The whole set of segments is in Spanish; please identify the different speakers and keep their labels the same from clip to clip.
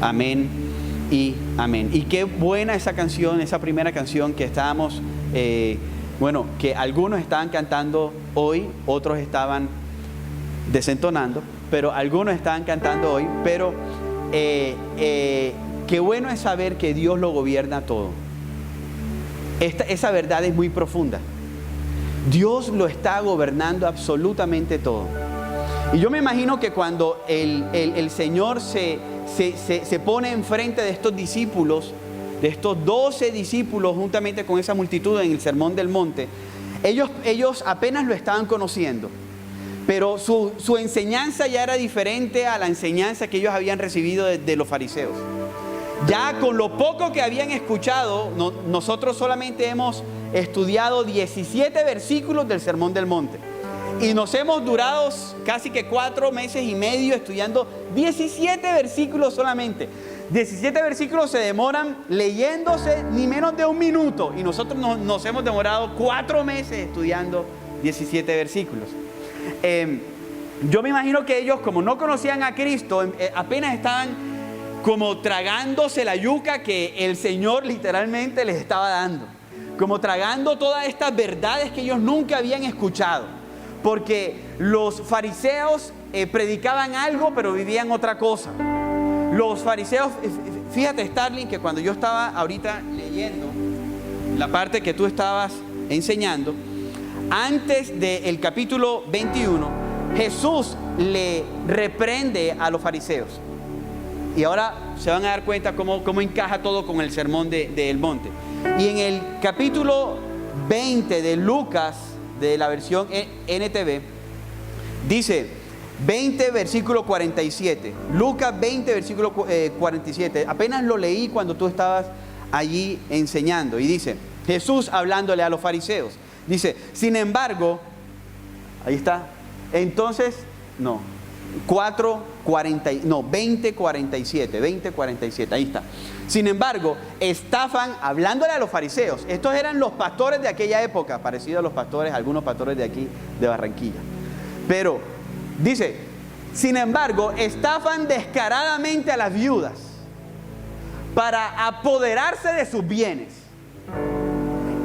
Speaker 1: Amén y amén. Y qué buena esa canción, esa primera canción que estábamos, que algunos estaban cantando hoy, otros estaban desentonando, pero algunos estaban cantando hoy. Pero qué bueno es saber que Dios lo gobierna todo. Esa verdad es muy profunda. Dios lo está gobernando absolutamente todo. Y yo me imagino que cuando el Señor se pone enfrente de estos discípulos, de estos 12 discípulos, juntamente con esa multitud en el Sermón del Monte, ellos apenas lo estaban conociendo, pero su enseñanza ya era diferente a la enseñanza que ellos habían recibido de los fariseos. Ya con lo poco que habían escuchado, nosotros solamente hemos estudiado 17 versículos del Sermón del Monte. Y nos hemos durado casi que 4 meses y medio estudiando 17 versículos solamente. 17 versículos se demoran leyéndose ni menos de 1 minuto. Y nosotros nos hemos demorado 4 meses estudiando 17 versículos. Yo me imagino que ellos, como no conocían a Cristo, apenas estaban como tragándose la yuca que el Señor literalmente les estaba dando. Como tragando todas estas verdades que ellos nunca habían escuchado. Porque los fariseos predicaban algo, pero vivían otra cosa. Los fariseos, fíjate, Starling, que cuando yo estaba ahorita leyendo la parte que tú estabas enseñando, antes del capítulo 21, Jesús le reprende a los fariseos. Y ahora se van a dar cuenta cómo encaja todo con el sermón del monte. Y en el capítulo 20 de Lucas, de la versión NTV, dice 20 versículo 47. Lucas 20 versículo 47. Apenas lo leí cuando tú estabas allí enseñando. Y dice, Jesús hablándole a los fariseos, dice, sin embargo, ahí está, entonces, 20, 47, ahí está. Sin embargo, estaban hablándole a los fariseos. Estos eran los pastores de aquella época, parecidos a los pastores, algunos pastores de aquí, de Barranquilla. Pero, dice, sin embargo, estafan descaradamente a las viudas para apoderarse de sus bienes.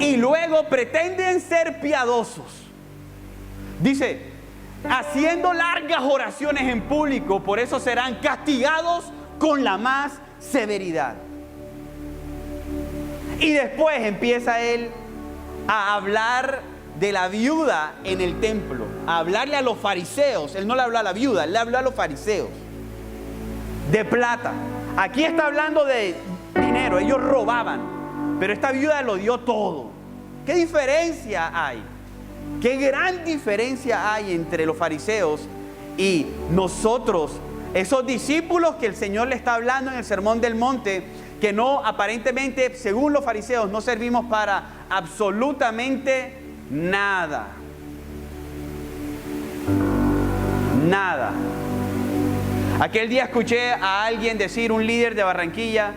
Speaker 1: Y luego pretenden ser piadosos. Dice, haciendo largas oraciones en público, por eso serán castigados con la más severidad. Y después empieza él a hablar de la viuda en el templo, a hablarle a los fariseos. Él no le habló a la viuda, él le habló a los fariseos de plata. Aquí está hablando de dinero, ellos robaban, pero esta viuda lo dio todo. ¿Qué diferencia hay? ¿Qué gran diferencia hay entre los fariseos y nosotros, esos discípulos que el Señor le está hablando en el Sermón del Monte, que no, aparentemente, según los fariseos, no servimos para absolutamente nada? Nada. Aquel día escuché a alguien decir, un líder de Barranquilla,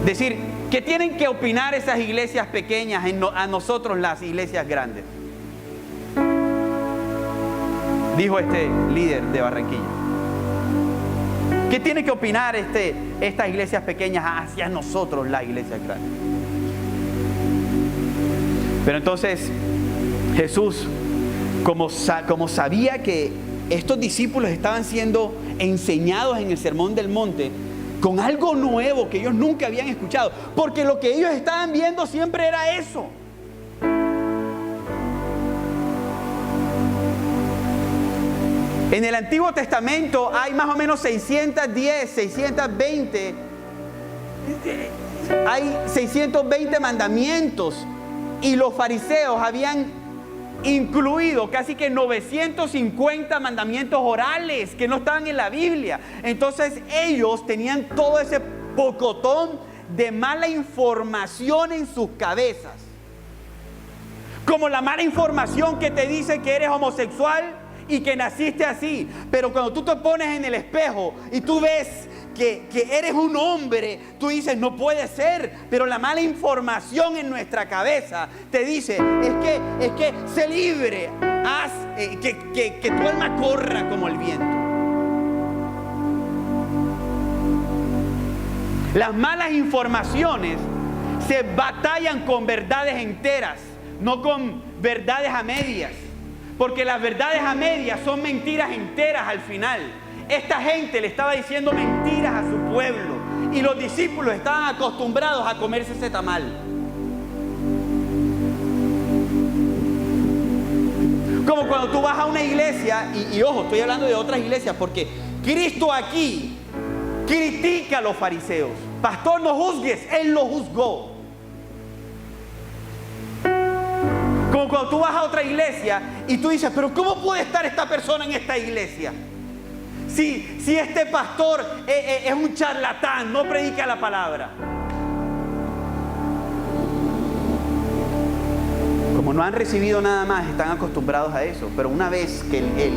Speaker 1: decir, ¿qué tienen que opinar esas iglesias pequeñas a nosotros las iglesias grandes? Dijo este líder de Barranquilla. ¿Qué tiene que opinar estas iglesias pequeñas hacia nosotros las iglesias grandes? Pero entonces Jesús, como sabía que estos discípulos estaban siendo enseñados en el Sermón del Monte con algo nuevo que ellos nunca habían escuchado, porque lo que ellos estaban viendo siempre era eso. En el Antiguo Testamento hay más o menos 610, 620, hay 620 mandamientos, y los fariseos habían incluido casi que 950 mandamientos orales que no estaban en la Biblia. Entonces ellos tenían todo ese pocotón de mala información en sus cabezas, como la mala información que te dice que eres homosexual y que naciste así, pero cuando tú te pones en el espejo y tú ves que eres un hombre, tú dices, no puede ser. Pero la mala información en nuestra cabeza te dice, es que sé libre, haz que tu alma corra como el viento. Las malas informaciones se batallan con verdades enteras, no con verdades a medias. Porque las verdades a medias son mentiras enteras al final. Esta gente le estaba diciendo mentiras a su pueblo y los discípulos estaban acostumbrados a comerse ese tamal. Como cuando tú vas a una iglesia, y ojo, estoy hablando de otras iglesias, porque Cristo aquí critica a los fariseos. Pastor, no juzgues, Él lo juzgó. Como cuando tú vas a otra iglesia y tú dices, pero ¿cómo puede estar esta persona en esta iglesia? Si este pastor es un charlatán, no predica la palabra. Como no han recibido nada más, están acostumbrados a eso. Pero una vez que el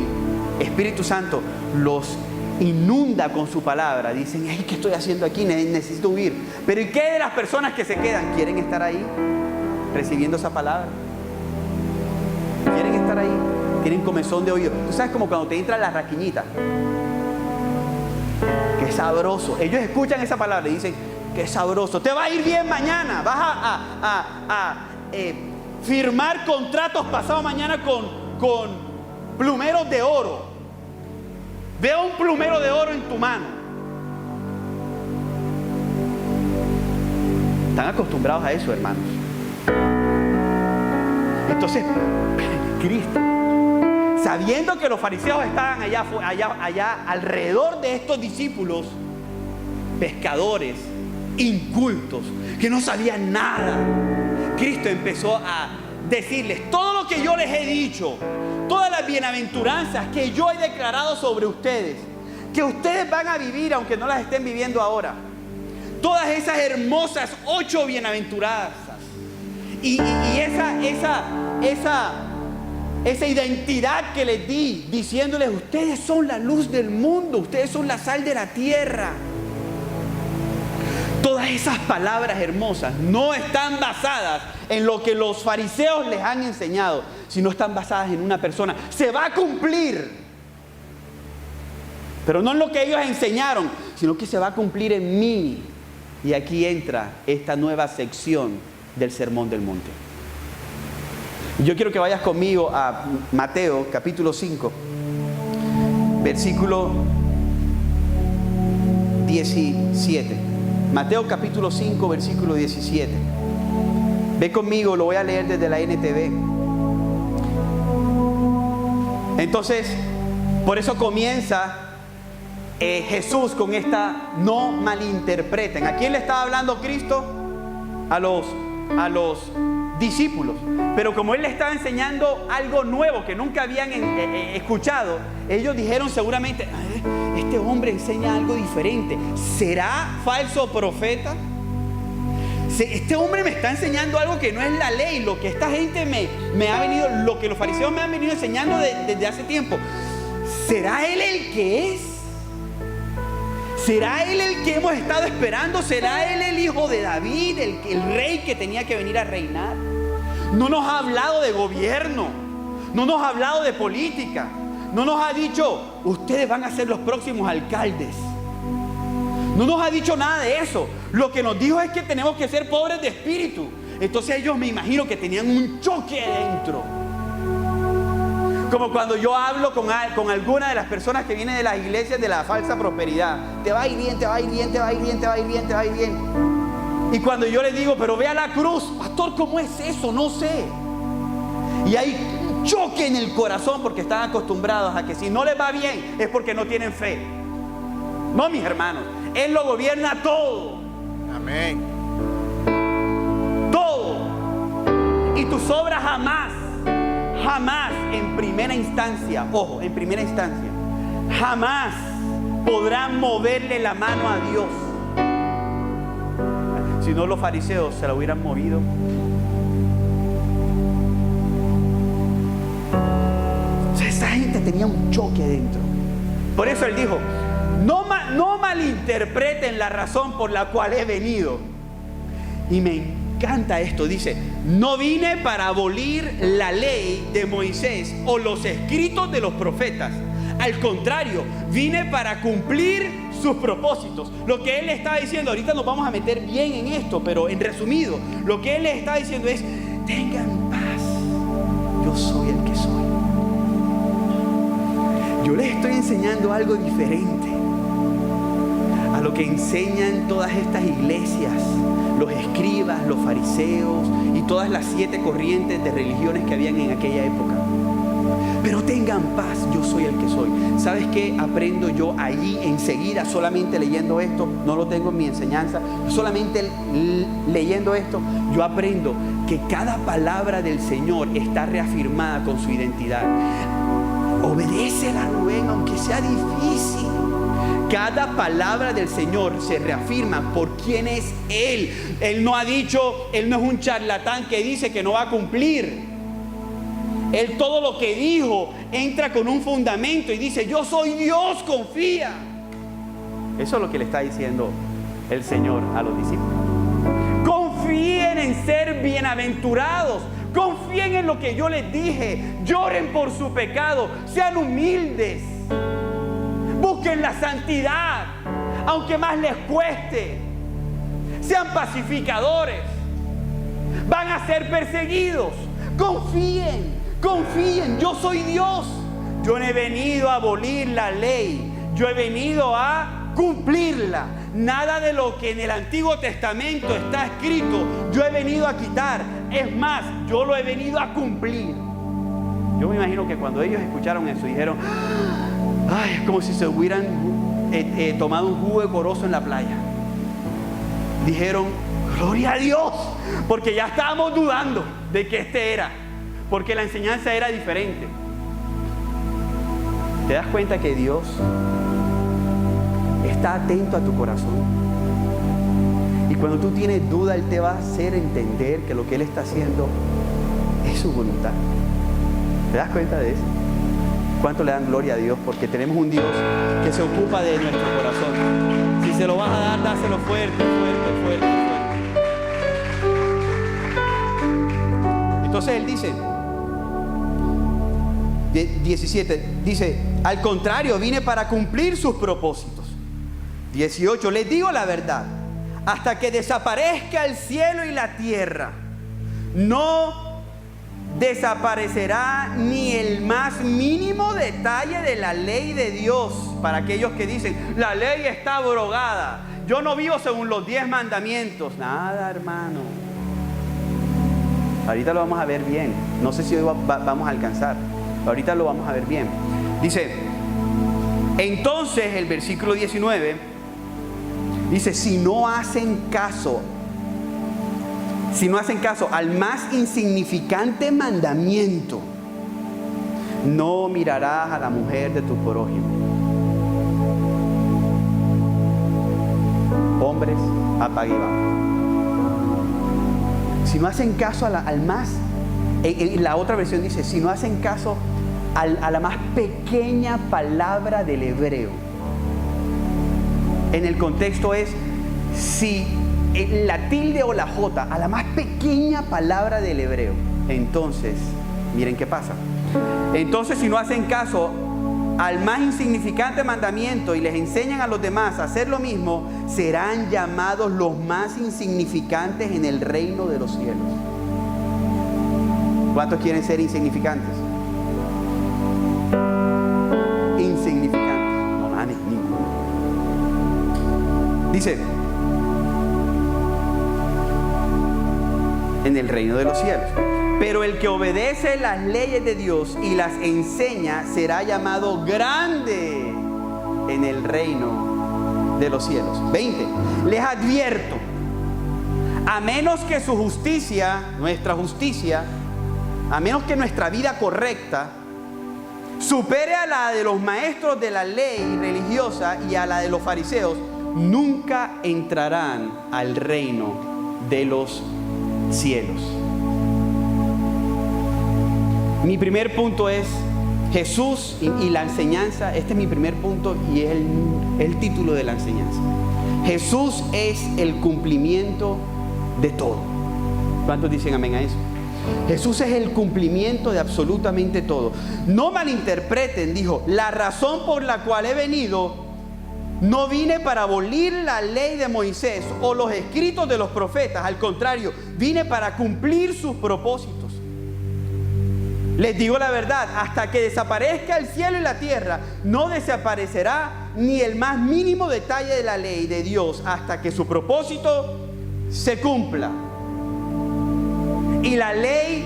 Speaker 1: Espíritu Santo los inunda con su palabra, dicen, hey, ¿qué estoy haciendo aquí? Necesito huir. Pero ¿y qué de las personas que se quedan? ¿Quieren estar ahí recibiendo esa palabra? ¿Quieren estar ahí? Tienen comezón de oído. Tú sabes, como cuando te entra la raquiñita. Qué sabroso. Ellos escuchan esa palabra y dicen, qué sabroso. Te va a ir bien mañana. Vas a firmar contratos pasado mañana con plumeros de oro. Veo un plumero de oro en tu mano. Están acostumbrados a eso, hermanos. Entonces, Cristo, sabiendo que los fariseos estaban allá alrededor de estos discípulos, pescadores, incultos, que no sabían nada, Cristo empezó a decirles todo lo que yo les he dicho, todas las bienaventuranzas que yo he declarado sobre ustedes, que ustedes van a vivir aunque no las estén viviendo ahora. Todas esas hermosas 8 bienaventuranzas y esa identidad que les di, diciéndoles, ustedes son la luz del mundo, ustedes son la sal de la tierra. Todas esas palabras hermosas no están basadas en lo que los fariseos les han enseñado, sino están basadas en una persona. Se va a cumplir, pero no en lo que ellos enseñaron, sino que se va a cumplir en mí. Y aquí entra esta nueva sección del Sermón del Monte. Yo quiero que vayas conmigo a Mateo capítulo 5, versículo 17. Mateo capítulo 5, versículo 17. Ve conmigo, lo voy a leer desde la NTV. Entonces, por eso comienza Jesús con esta no malinterpreten. ¿A quién le estaba hablando Cristo? A los discípulos. Pero como Él le estaba enseñando algo nuevo que nunca habían escuchado, ellos dijeron seguramente, este hombre enseña algo diferente. ¿Será falso profeta? Este hombre me está enseñando algo que no es la ley, lo que esta gente me ha venido, lo que los fariseos me han venido enseñando desde hace tiempo. ¿Será Él el que es? ¿Será Él el que hemos estado esperando? ¿Será Él el hijo de David, el rey que tenía que venir a reinar? No nos ha hablado de gobierno, no nos ha hablado de política, no nos ha dicho, ustedes van a ser los próximos alcaldes. No nos ha dicho nada de eso. Lo que nos dijo es que tenemos que ser pobres de espíritu. Entonces ellos, me imagino que tenían un choque dentro. Como cuando yo hablo con alguna de las personas que vienen de las iglesias de la falsa prosperidad. Te va a ir bien, te va a ir bien, te va a ir bien, te va a ir bien, te va a ir bien. Y cuando yo les digo, pero ve a la cruz, pastor, ¿cómo es eso? No sé. Y hay un choque en el corazón porque están acostumbrados a que si no les va bien es porque no tienen fe. No, mis hermanos, Él lo gobierna todo.
Speaker 2: Amén.
Speaker 1: Todo. Y tus obras jamás en primera instancia, ojo, en primera instancia, jamás podrán moverle la mano a Dios. Si no, los fariseos se la hubieran movido. O sea, esa gente tenía un choque dentro. Por eso Él dijo, no malinterpreten la razón por la cual he venido. Y me encanta esto, dice, no vine para abolir la ley de Moisés o los escritos de los profetas. Al contrario, vine para cumplir sus propósitos. Lo que Él le está diciendo, ahorita nos vamos a meter bien en esto, pero en resumido, lo que Él le está diciendo es: tengan paz, yo soy el que soy. Yo les estoy enseñando algo diferente a lo que enseñan todas estas iglesias, los escribas, los fariseos y todas las 7 corrientes de religiones que habían en aquella época. Pero tengan paz, yo soy el que soy. ¿Sabes qué aprendo yo allí enseguida solamente leyendo esto? No lo tengo en mi enseñanza. Solamente leyendo esto, yo aprendo que cada palabra del Señor está reafirmada con su identidad. Obedécela, Rubén, aunque sea difícil. Cada palabra del Señor se reafirma por quién es Él. Él no ha dicho, Él no es un charlatán que dice que no va a cumplir. Él todo lo que dijo entra con un fundamento y dice: yo soy Dios, confía. Eso es lo que le está diciendo el Señor a los discípulos. Confíen en ser bienaventurados. Confíen en lo que yo les dije. Lloren por su pecado. Sean humildes. Busquen la santidad, aunque más les cueste. Sean pacificadores. Van a ser perseguidos. Confíen. Confíen, yo soy Dios. Yo no he venido a abolir la ley, yo he venido a cumplirla. Nada de lo que en el Antiguo Testamento está escrito, yo he venido a quitar. Es más, yo lo he venido a cumplir. Yo me imagino que cuando ellos escucharon eso, dijeron: ay, es como si se hubieran tomado un jugo de corozo en la playa. Dijeron: gloria a Dios, porque ya estábamos dudando de que este era. Porque la enseñanza era diferente. ¿Te das cuenta que Dios está atento a tu corazón? Y cuando tú tienes duda, Él te va a hacer entender que lo que Él está haciendo es su voluntad. ¿Te das cuenta de eso? ¿Cuánto le dan gloria a Dios? Porque tenemos un Dios que se ocupa de nuestro corazón. Si se lo vas a dar, dáselo fuerte, fuerte, fuerte, fuerte. Entonces Él dice, 17, dice: al contrario, vine para cumplir sus propósitos. 18, les digo la verdad, hasta que desaparezca el cielo y la tierra, no desaparecerá ni el más mínimo detalle de la ley de Dios. Para aquellos que dicen: la ley está abrogada, yo no vivo según los 10 mandamientos. Nada, hermano. Ahorita lo vamos a ver bien. No sé si hoy vamos a alcanzar. Ahorita lo vamos a ver bien. Dice, entonces el versículo 19 dice: si no hacen caso al más insignificante mandamiento, no mirarás a la mujer de tu prójimo. Hombres, apague y vamos. Si no hacen caso al más, en la otra versión dice: si no hacen caso a la más pequeña palabra del hebreo. En el contexto es: si la tilde o la jota, a la más pequeña palabra del hebreo, entonces, miren qué pasa. Entonces, si no hacen caso al más insignificante mandamiento y les enseñan a los demás a hacer lo mismo, serán llamados los más insignificantes en el reino de los cielos. ¿Cuántos quieren ser insignificantes? Insignificantes. No, nadie, ninguno. Dice: en el reino de los cielos. Pero el que obedece las leyes de Dios y las enseña será llamado grande en el reino de los cielos. 20. Les advierto, a menos que su justicia, nuestra justicia, a menos que nuestra vida correcta supere a la de los maestros de la ley religiosa y a la de los fariseos, nunca entrarán al reino de los cielos. Mi primer punto es Jesús y la enseñanza. Este es mi primer punto y es el título de la enseñanza. Jesús es el cumplimiento de todo. ¿Cuántos dicen amén a eso? Jesús es el cumplimiento de absolutamente todo. No malinterpreten, dijo, la razón por la cual he venido no vine para abolir la ley de Moisés o los escritos de los profetas. Al contrario, vine para cumplir sus propósitos. Les digo la verdad, hasta que desaparezca el cielo y la tierra, no desaparecerá ni el más mínimo detalle de la ley de Dios hasta que su propósito se cumpla. Y la ley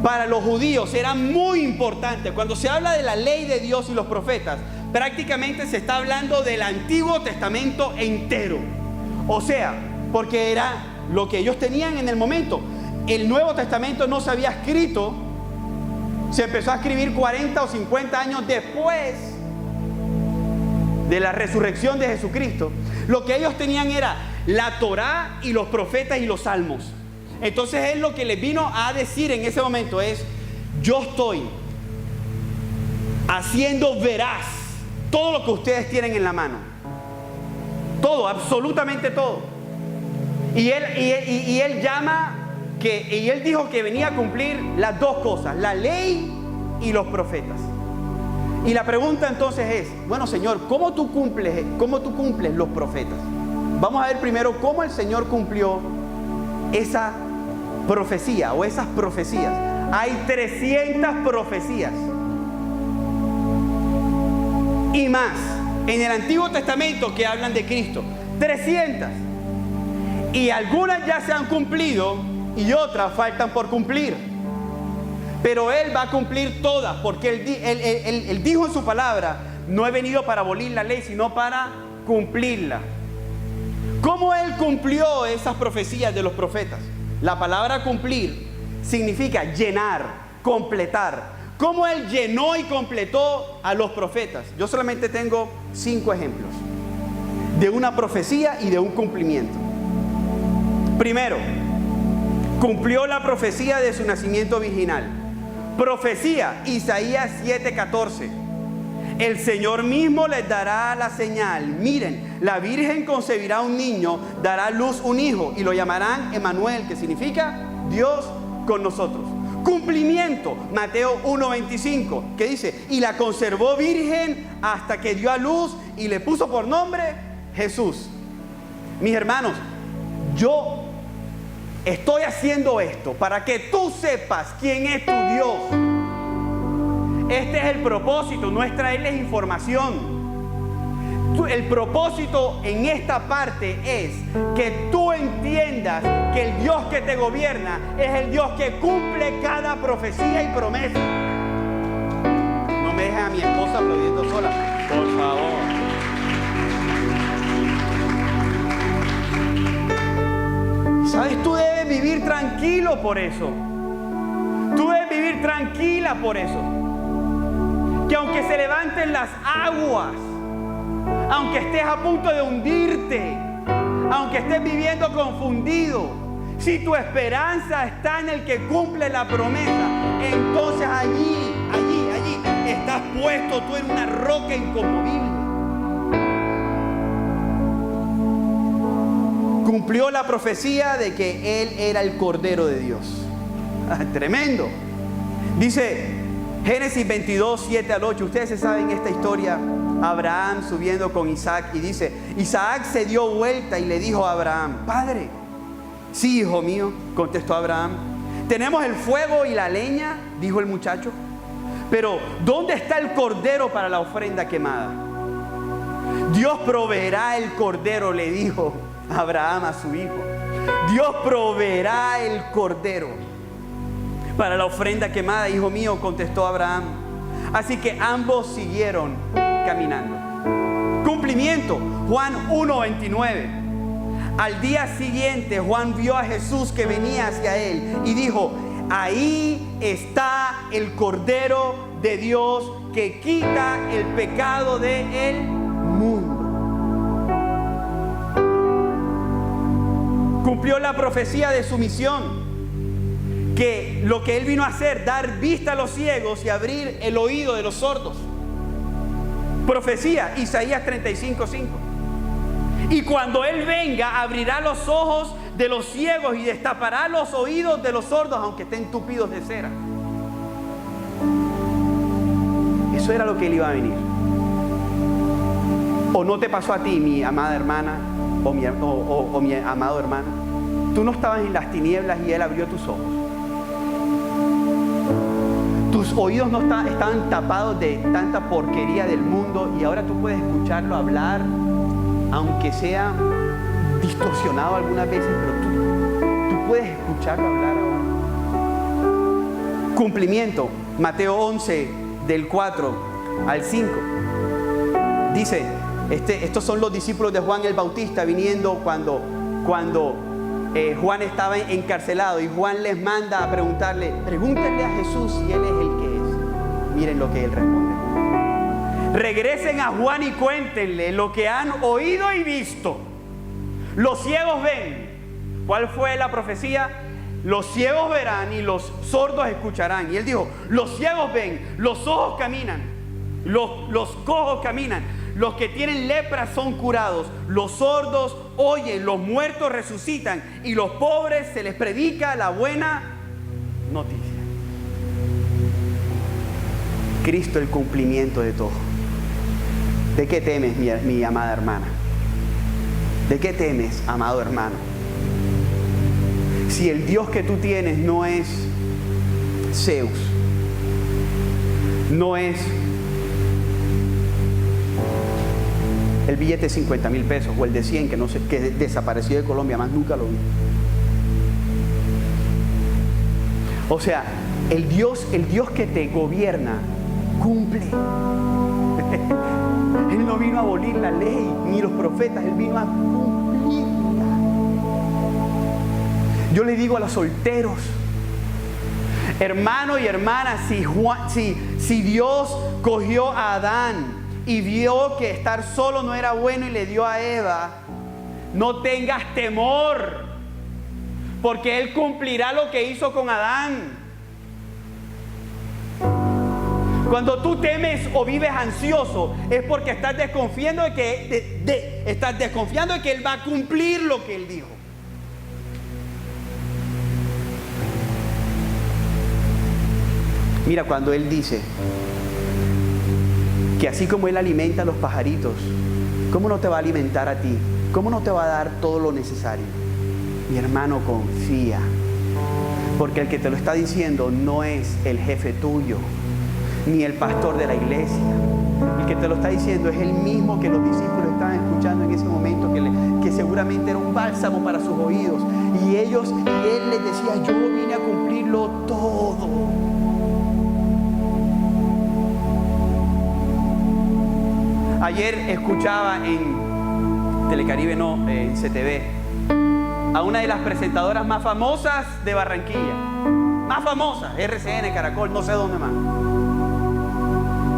Speaker 1: para los judíos era muy importante. Cuando se habla de la ley de Dios y los profetas, prácticamente se está hablando del Antiguo Testamento entero. O sea, porque era lo que ellos tenían en el momento. El Nuevo Testamento no se había escrito. Se empezó a escribir 40 o 50 años después de la resurrección de Jesucristo. Lo que ellos tenían era la Torá y los profetas y los salmos. Entonces él lo que les vino a decir en ese momento es: yo estoy haciendo veraz todo lo que ustedes tienen en la mano. Todo, absolutamente todo. Y él dijo que venía a cumplir las dos cosas, la ley y los profetas. Y la pregunta entonces es: bueno, Señor, ¿cómo tú cumples los profetas? Vamos a ver primero cómo el Señor cumplió esa profecía o esas profecías. Hay 300 profecías y más en el Antiguo Testamento que hablan de Cristo. 300. Y algunas ya se han cumplido y otras faltan por cumplir. Pero Él va a cumplir todas, porque Él dijo en su palabra: no he venido para abolir la ley, sino para cumplirla. ¿Cómo Él cumplió esas profecías de los profetas? La palabra cumplir significa llenar, completar. ¿Cómo Él llenó y completó a los profetas? Yo solamente tengo 5 ejemplos de una profecía y de un cumplimiento. Primero, cumplió la profecía de su nacimiento virginal. Profecía, Isaías 7:14. El Señor mismo les dará la señal. Miren, la Virgen concebirá un niño, dará a luz un hijo y lo llamarán Emmanuel, que significa Dios con nosotros. Cumplimiento, Mateo 1:25, que dice: y la conservó virgen hasta que dio a luz y le puso por nombre Jesús. Mis hermanos, yo estoy haciendo esto para que tú sepas quién es tu Dios. Este es el propósito, no es traerles información. El propósito en esta parte es que tú entiendas que el Dios que te gobierna es el Dios que cumple cada profecía y promesa. No me dejen a mi esposa aplaudiendo sola, por favor. ¿Sabes? Tú debes vivir tranquilo por eso. Tú debes vivir tranquila por eso. Que aunque se levanten las aguas, aunque estés a punto de hundirte, aunque estés viviendo confundido, si tu esperanza está en el que cumple la promesa, entonces allí estás puesto tú en una roca inconmovible. Cumplió la profecía de que Él era el Cordero de Dios. Tremendo. Dice Génesis 22, 7 al 8. Ustedes se saben esta historia. Abraham subiendo con Isaac, y dice: Isaac se dio vuelta y le dijo a Abraham: Padre. Sí, hijo mío, contestó Abraham. Tenemos el fuego y la leña, dijo el muchacho, pero ¿dónde está el cordero para la ofrenda quemada? Dios proveerá el cordero, le dijo Abraham a su hijo. Dios proveerá el cordero para la ofrenda quemada, hijo mío, contestó Abraham. Así que ambos siguieron caminando. Cumplimiento, Juan 1:29. Al día siguiente Juan vio a Jesús que venía hacia él y dijo: ahí está el Cordero de Dios que quita el pecado del mundo. Cumplió la profecía de su misión, que lo que Él vino a hacer, dar vista a los ciegos y abrir el oído de los sordos. Profecía, Isaías 35:5. Y cuando Él venga, abrirá los ojos de los ciegos y destapará los oídos de los sordos, aunque estén tupidos de cera. Eso era lo que Él iba a venir. ¿O no te pasó a ti, mi amada hermana o mi amado hermano? Tú no estabas en las tinieblas y Él abrió tus ojos. Tus oídos no estaban tapados de tanta porquería del mundo y ahora tú puedes escucharlo hablar, aunque sea distorsionado algunas veces, pero tú puedes escucharlo hablar ahora. Cumplimiento. Mateo 11, del 4 al 5. Dice, estos son los discípulos de Juan el Bautista viniendo cuando Juan estaba encarcelado, y Juan les manda a pregúntenle a Jesús si Él es el que es. Miren lo que Él responde. Regresen a Juan y cuéntenle lo que han oído y visto. Los ciegos ven. ¿Cuál fue la profecía? Los ciegos verán y los sordos escucharán. Y Él dijo, los ciegos ven, los ojos caminan, los cojos caminan, los que tienen lepra son curados, los sordos oyen, los muertos resucitan y los pobres se les predica la buena noticia. Cristo, el cumplimiento de todo. ¿De qué temes, mi amada hermana? ¿De qué temes, amado hermano? Si el Dios que tú tienes no es Zeus, no es el billete de 50,000 pesos o el de 100 que desapareció de Colombia, más nunca lo vi. O sea, el Dios que te gobierna cumple. Él no vino a abolir la ley ni los profetas, Él vino a cumplirla. Yo le digo a los solteros, hermano y hermana, si Dios cogió a Adán y vio que estar solo no era bueno y le dio a Eva, no tengas temor, porque Él cumplirá lo que hizo con Adán. Cuando tú temes o vives ansioso, es porque estás desconfiando de que Él va a cumplir lo que Él dijo. Mira, cuando Él dice que así como Él alimenta a los pajaritos, ¿cómo no te va a alimentar a ti? ¿Cómo no te va a dar todo lo necesario? Mi hermano, confía, porque el que te lo está diciendo no es el jefe tuyo, ni el pastor de la iglesia. El que te lo está diciendo es el mismo que los discípulos estaban escuchando en ese momento, que seguramente era un bálsamo para sus oídos. Y Él les decía, yo vine a cumplirlo todo. Ayer escuchaba en Telecaribe, en CTV, a una de las presentadoras más famosas de Barranquilla. Más famosas, RCN, Caracol, no sé dónde más.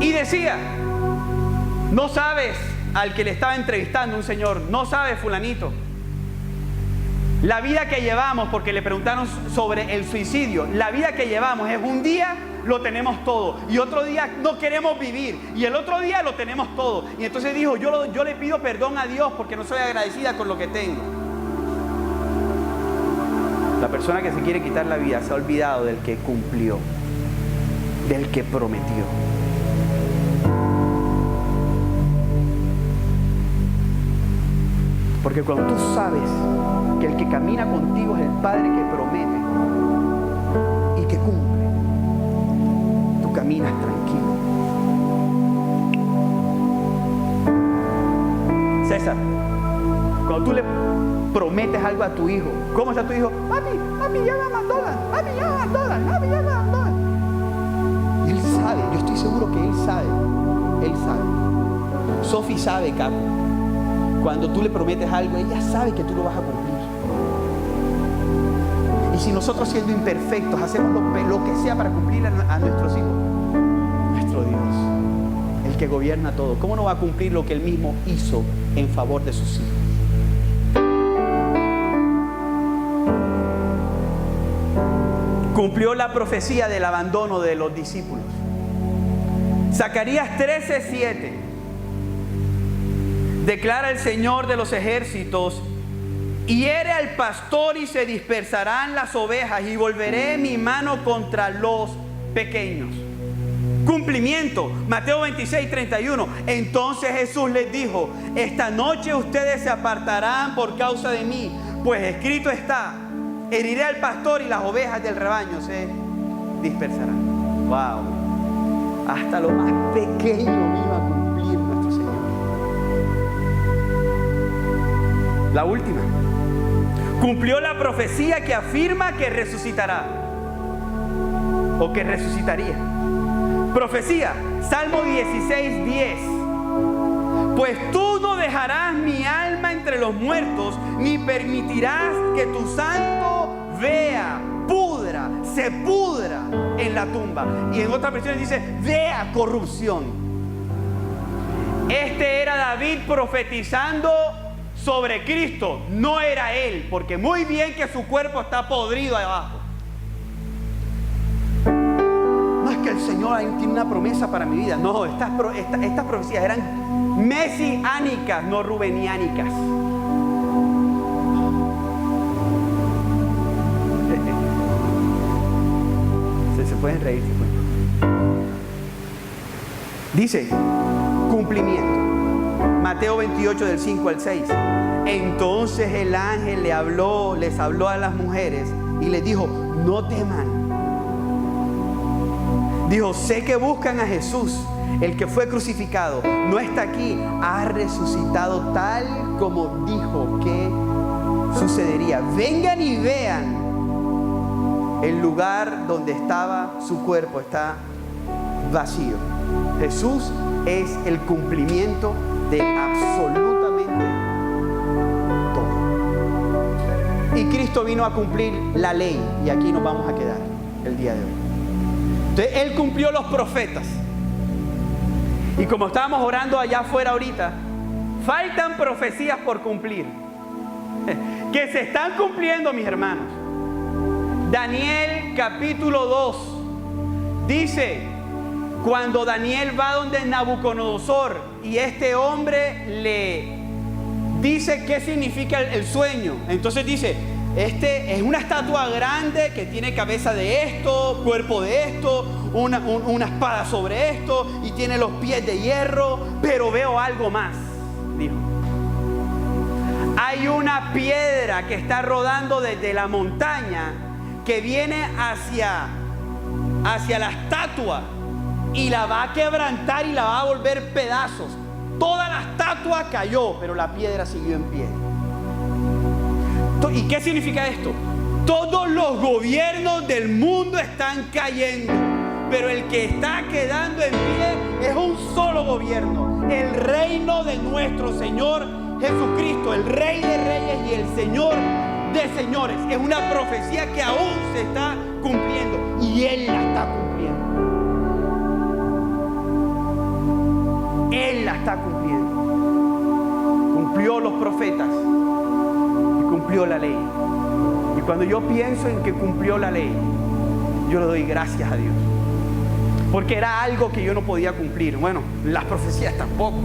Speaker 1: Y decía, no sabes, al que le estaba entrevistando un señor, no sabes, fulanito, la vida que llevamos, porque le preguntaron sobre el suicidio, la vida que llevamos es un día lo tenemos todo y otro día no queremos vivir y el otro día lo tenemos todo. Y entonces dijo, yo le pido perdón a Dios porque no soy agradecida con lo que tengo. La persona que se quiere quitar la vida se ha olvidado del que cumplió, del que prometió. Porque cuando tú sabes que el que camina contigo es el Padre que promete y que cumple, tú caminas tranquilo. César, cuando tú le prometes algo a tu hijo, ¿cómo está tu hijo? Papi, ya me McDonald's, papi, ya me McDonald's, papi, ya me McDonald's. Y él sabe, yo estoy seguro que él sabe. Sofi sabe, Capo. Cuando tú le prometes algo, ella sabe que tú lo vas a cumplir. Y si nosotros, siendo imperfectos, hacemos lo que sea para cumplir a nuestros hijos, nuestro Dios, el que gobierna todo, ¿cómo no va a cumplir lo que Él mismo hizo en favor de sus hijos? Cumplió la profecía del abandono de los discípulos. Zacarías 13:7 declara el Señor de los ejércitos: hiere al pastor y se dispersarán las ovejas, y volveré mi mano contra los pequeños. Cumplimiento, Mateo 26:31. Entonces Jesús les dijo: esta noche ustedes se apartarán por causa de mí, pues escrito está: heriré al pastor y las ovejas del rebaño se dispersarán. Wow, hasta lo más pequeño iba a cumplir nuestro Señor. La última, cumplió la profecía que afirma que resucitará o que resucitaría. Profecía, Salmo 16:10. Pues tú no dejarás mi alma entre los muertos, ni permitirás que tu santo vea, se pudra en la tumba. Y en otras versiones dice: vea corrupción. Este era David profetizando sobre Cristo, no era él, porque muy bien que su cuerpo está podrido abajo. No es que el Señor tiene una promesa para mi vida. No, estas profecías eran mesiánicas, no rubeniánicas. Se pueden reír, se pueden. Dice, cumplimiento. Mateo 28 del 5 al 6. Entonces el ángel les habló a las mujeres y les dijo: no teman. Dijo: sé que buscan a Jesús, el que fue crucificado. No está aquí, ha resucitado tal como dijo que sucedería. Vengan y vean el lugar donde estaba su cuerpo, está vacío. Jesús es el cumplimiento de absolutamente todo. Y Cristo vino a cumplir la ley, y aquí nos vamos a quedar el día de hoy. Entonces Él cumplió los profetas. Y como estábamos orando allá afuera ahorita, faltan profecías por cumplir, que se están cumpliendo, mis hermanos. Daniel capítulo 2 dice, cuando Daniel va donde Nabucodonosor y este hombre le dice qué significa el sueño. Entonces dice: este es una estatua grande que tiene cabeza de esto, cuerpo de esto, una espada sobre esto, y tiene los pies de hierro, pero veo algo más, dijo. Hay una piedra que está rodando desde la montaña, que viene hacia la estatua y la va a quebrantar y la va a volver pedazos. Toda la estatua cayó, pero la piedra siguió en pie. ¿Y qué significa esto? Todos los gobiernos del mundo están cayendo, pero el que está quedando en pie es un solo gobierno: el reino de nuestro Señor Jesucristo, el Rey de Reyes y el Señor de señores. Es una profecía que aún se está cumpliendo, y Él la está cumpliendo. Él la está cumpliendo. Cumplió los profetas y cumplió la ley. Y cuando yo pienso en que cumplió la ley, yo le doy gracias a Dios, porque era algo que yo no podía cumplir. Bueno, las profecías tampoco,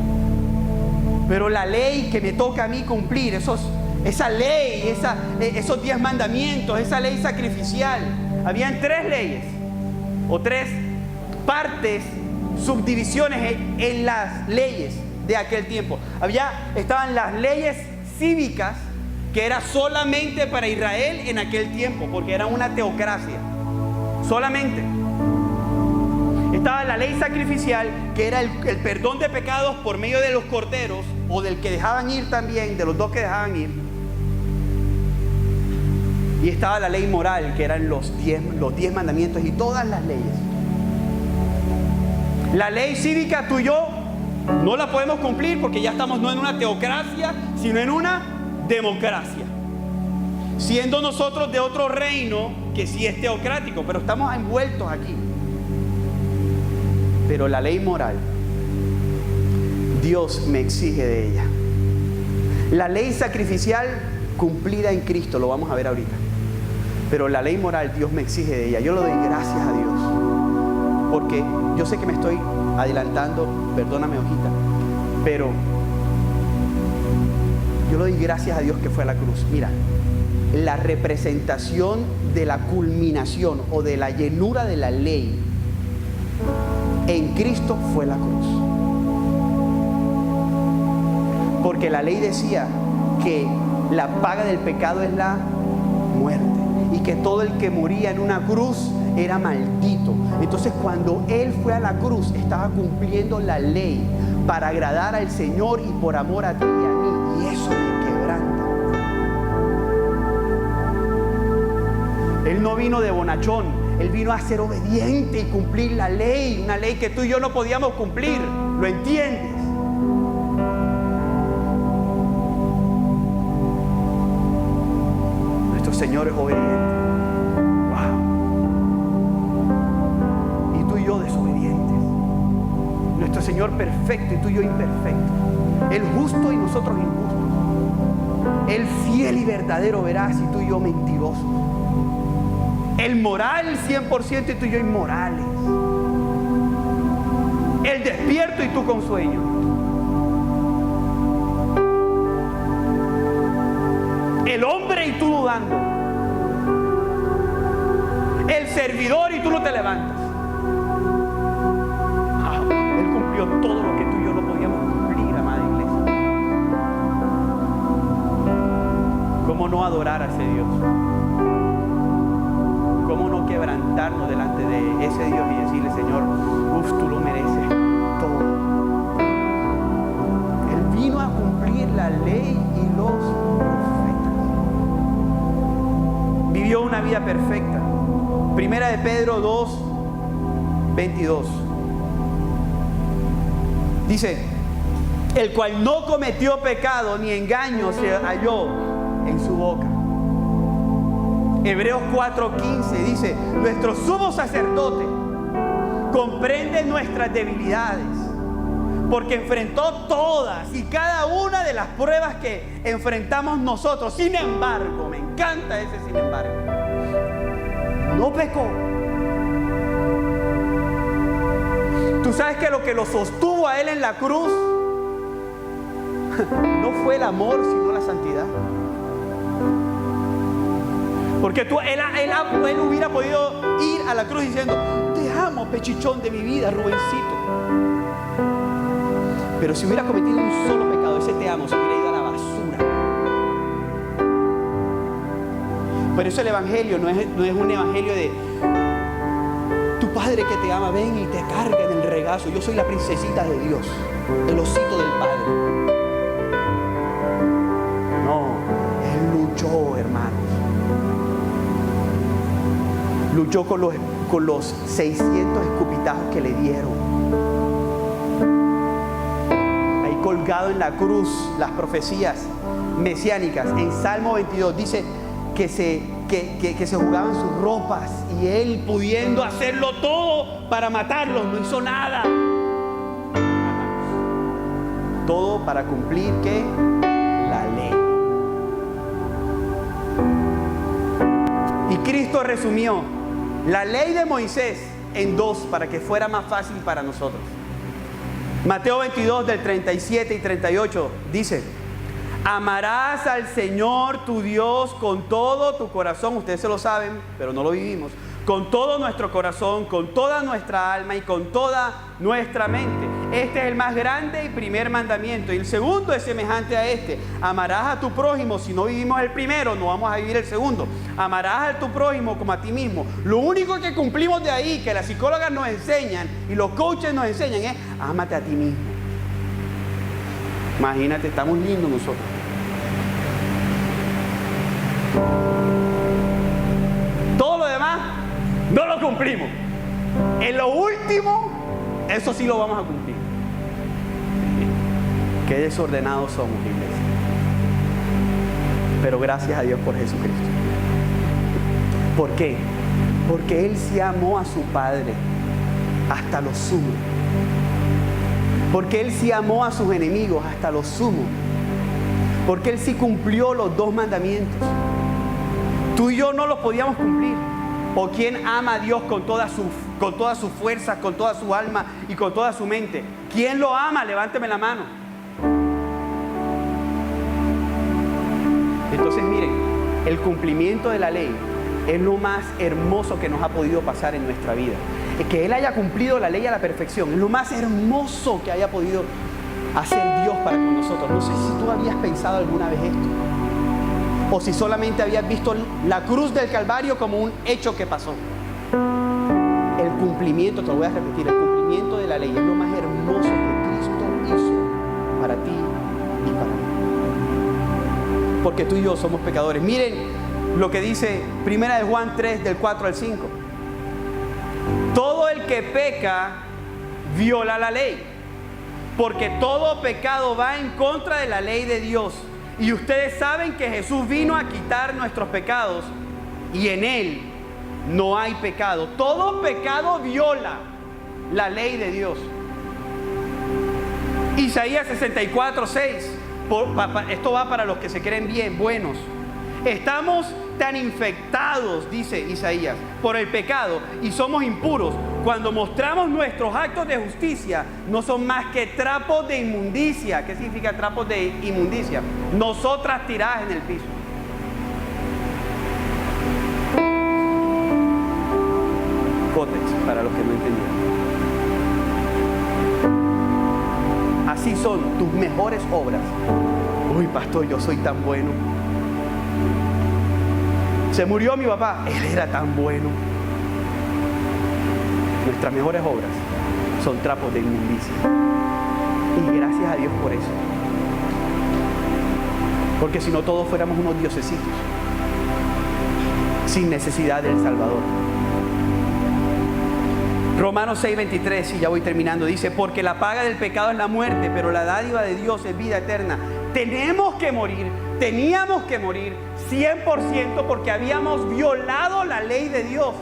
Speaker 1: pero la ley que me toca a mí cumplir, esa ley, esos 10 mandamientos, esa ley sacrificial. Habían 3 leyes o 3 partes, subdivisiones en las leyes de aquel tiempo. Estaban las leyes cívicas, que era solamente para Israel en aquel tiempo, porque era una teocracia solamente. Estaba la ley sacrificial, que era el perdón de pecados por medio de los corderos, o del que dejaban ir también, de los 2 que dejaban ir. Y estaba la ley moral, que eran los 10 mandamientos y todas las leyes. La ley cívica, tú y yo no la podemos cumplir, porque ya estamos no en una teocracia, sino en una democracia, siendo nosotros de otro reino que sí es teocrático, pero estamos envueltos aquí. Pero la ley moral, Dios me exige de ella. La ley sacrificial cumplida en Cristo, lo vamos a ver ahorita. Pero la ley moral, Dios me exige de ella. Yo le doy gracias a Dios, porque yo sé que me estoy adelantando, perdóname, hojita, pero yo le doy gracias a Dios que fue a la cruz. Mira, la representación de la culminación o de la llenura de la ley En Cristo fue la cruz. Porque la ley decía que la paga del pecado es la muerte y que todo el que moría en una cruz era maldito. Entonces, cuando Él fue a la cruz, estaba cumpliendo la ley para agradar al Señor y por amor a ti y a mí. Y eso me quebranta. Él no vino de bonachón. Él vino a ser obediente y cumplir la ley. Una ley que tú y yo no podíamos cumplir. ¿Lo entiendes? Nuestro Señor es obediente. Nuestro Señor perfecto y tú y yo imperfecto. Él justo y nosotros injustos. Él fiel y verdadero, veraz, y tú y yo mentirosos. Él moral 100% y tú y yo inmorales. Él despierto y tú con sueño. El hombre y tú dudando. El servidor y tú no te levantas. Todo lo que tú y yo no podíamos cumplir, amada iglesia. ¿Cómo no adorar a ese Dios? ¿Cómo no quebrantarnos delante de ese Dios y decirle, Señor, tú lo mereces todo? Él vino a cumplir la ley y los profetas. Vivió una vida perfecta. Primera de Pedro 2, 22. Dice, el cual no cometió pecado ni engaño se halló en su boca. Hebreos 4:15 dice, nuestro sumo sacerdote comprende nuestras debilidades, porque enfrentó todas y cada una de las pruebas que enfrentamos nosotros. Sin embargo, me encanta ese sin embargo, no pecó. Tú sabes que lo que lo sostuvo a Él en la cruz no fue el amor, sino la santidad. Porque él hubiera podido ir a la cruz diciendo, te amo, pechichón de mi vida, Rubencito. Pero si hubiera cometido un solo pecado, ese te amo se hubiera ido a la basura. Por eso el evangelio no es un evangelio de tu padre que te ama, ven y te carga en el regazo. Yo soy la princesita de Dios, el osito del Padre. No, Él luchó, hermanos. Luchó con los 600 escupitajos que le dieron. Ahí colgado en la cruz, las profecías mesiánicas. En Salmo 22 dice que se jugaban sus ropas y Él, pudiendo hacerlo todo para matarlos, no hizo nada. Todo para cumplir ¿qué? La ley. Y Cristo resumió la ley de Moisés en dos para que fuera más fácil para nosotros. Mateo 22 del 37 y 38 dice: amarás al Señor tu Dios con todo tu corazón. Ustedes se lo saben, pero no lo vivimos. Con todo nuestro corazón, con toda nuestra alma y con toda nuestra mente. Este es el más grande y primer mandamiento. Y el segundo es semejante a este: amarás a tu prójimo. Si no vivimos el primero, no vamos a vivir el segundo. Amarás a tu prójimo como a ti mismo. Lo único que cumplimos de ahí, que las psicólogas nos enseñan y los coaches nos enseñan, es ámate a ti mismo. Imagínate, estamos lindos nosotros. Todo lo demás no lo cumplimos. En lo último, eso sí lo vamos a cumplir. Qué desordenados somos, iglesia. Pero gracias a Dios por Jesucristo. ¿Por qué? Porque Él sí amó a su Padre hasta lo sumo. Porque Él sí amó a sus enemigos hasta lo sumo. Porque Él sí cumplió los dos mandamientos. Tú y yo no los podíamos cumplir. ¿O quién ama a Dios con toda su fuerza, con toda su alma y con toda su mente? ¿Quién lo ama? Levánteme la mano. Entonces miren, el cumplimiento de la ley es lo más hermoso que nos ha podido pasar en nuestra vida. Es que Él haya cumplido la ley a la perfección. Es lo más hermoso que haya podido hacer Dios para con nosotros. No sé si tú habías pensado alguna vez esto, o si solamente habías visto la cruz del Calvario como un hecho que pasó. El cumplimiento, te lo voy a repetir, el cumplimiento de la ley es lo más hermoso que Cristo hizo para ti y para mí. Porque tú y yo somos pecadores. Miren lo que dice 1 Juan 3, del 4 al 5. Todo el que peca viola la ley, porque todo pecado va en contra de la ley de Dios. Y ustedes saben que Jesús vino a quitar nuestros pecados y en Él no hay pecado. Todo pecado viola la ley de Dios. Isaías 64, 6. Esto va para los que se creen bien, buenos. Estamos tan infectados, dice Isaías, por el pecado y somos impuros. Cuando mostramos nuestros actos de justicia, no son más que trapos de inmundicia. ¿Qué significa trapos de inmundicia? Nosotras tiradas en el piso. Cótex, para los que no entendieron. Así son tus mejores obras. Uy, pastor, yo soy tan bueno. Se murió mi papá, él era tan bueno. Nuestras mejores obras son trapos de inmundicia. Y gracias a Dios por eso. Porque si no, todos fuéramos unos diosecitos, sin necesidad del Salvador. Romanos 6:23, y ya voy terminando, dice: porque la paga del pecado es la muerte, pero la dádiva de Dios es vida eterna. Teníamos que morir 100% porque habíamos violado la ley de Dios.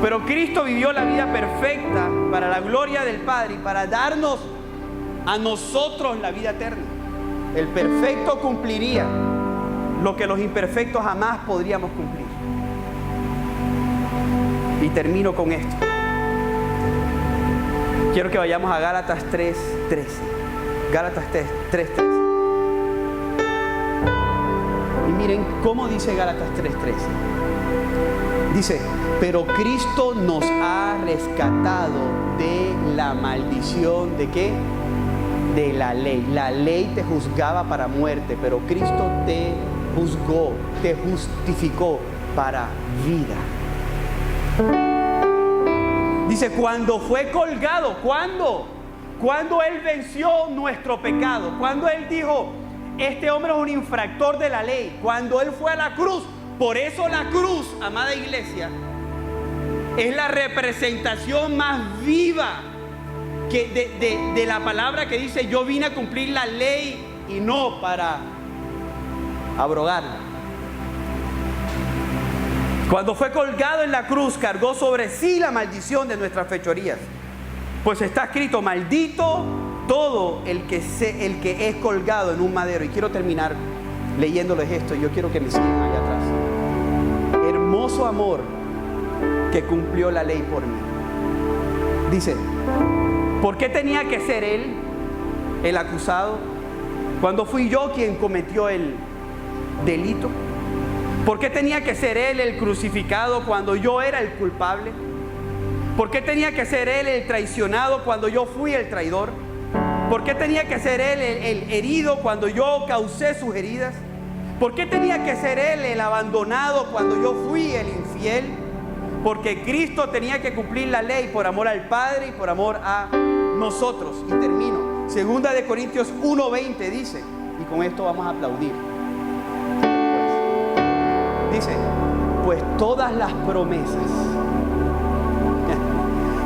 Speaker 1: Pero Cristo vivió la vida perfecta para la gloria del Padre y para darnos a nosotros la vida eterna. El perfecto cumpliría lo que los imperfectos jamás podríamos cumplir. Y termino con esto. Quiero que vayamos a Gálatas 3:13. Gálatas 3:13. Y miren cómo dice Gálatas 3:13. Dice: pero Cristo nos ha rescatado de la maldición. ¿De qué? De la ley. La ley te juzgaba para muerte, pero Cristo te juzgó, te justificó para vida. Dice: cuando fue colgado, ¿cuándo? Cuando Él venció nuestro pecado, cuando Él dijo: este hombre es un infractor de la ley, cuando Él fue a la cruz. Por eso la cruz, amada iglesia, es la representación más viva de la palabra que dice: yo vine a cumplir la ley y no para abrogarla. Cuando fue colgado en la cruz, cargó sobre sí la maldición de nuestras fechorías. Pues está escrito: maldito todo el que es colgado en un madero. Y quiero terminar leyéndoles esto. Yo quiero que me sigan allá atrás. Hermoso amor que cumplió la ley por mí. Dice: ¿por qué tenía que ser Él el acusado cuando fui yo quien cometió el delito? ¿Por qué tenía que ser Él el crucificado cuando yo era el culpable? ¿Por qué tenía que ser Él el traicionado cuando yo fui el traidor? ¿Por qué tenía que ser Él el herido cuando yo causé sus heridas? ¿Por qué tenía que ser Él el abandonado cuando yo fui el infiel? Porque Cristo tenía que cumplir la ley por amor al Padre y por amor a nosotros. Y termino. 2 de Corintios 1:20 dice, y con esto vamos a aplaudir. Dice: pues todas las promesas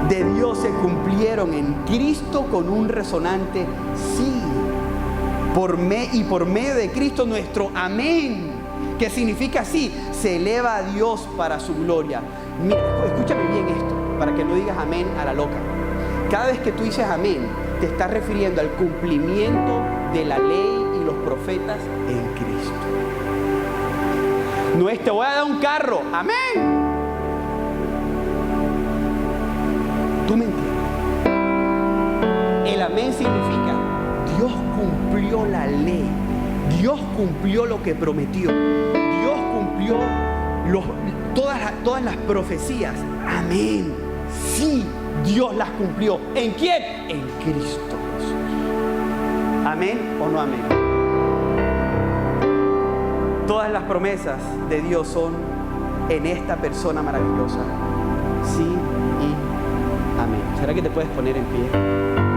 Speaker 1: de Dios se cumplieron en Cristo con un resonante sí. Y por medio de Cristo nuestro amén, que significa sí, se eleva a Dios para su gloria. Mira, escúchame bien esto, para que no digas amén a la loca. Cada vez que tú dices amén, te estás refiriendo al cumplimiento de la ley y los profetas en Cristo. No es: te voy a dar un carro, amén. ¿Tú me entiendes? El amén significa: Dios cumplió la ley, Dios cumplió lo que prometió, Dios cumplió todas las profecías, amén, sí, Dios las cumplió. ¿En quién? En Cristo Jesús. ¿Amén o no amén? Todas las promesas de Dios son en esta persona maravillosa. Sí y amén. ¿Será que te puedes poner en pie?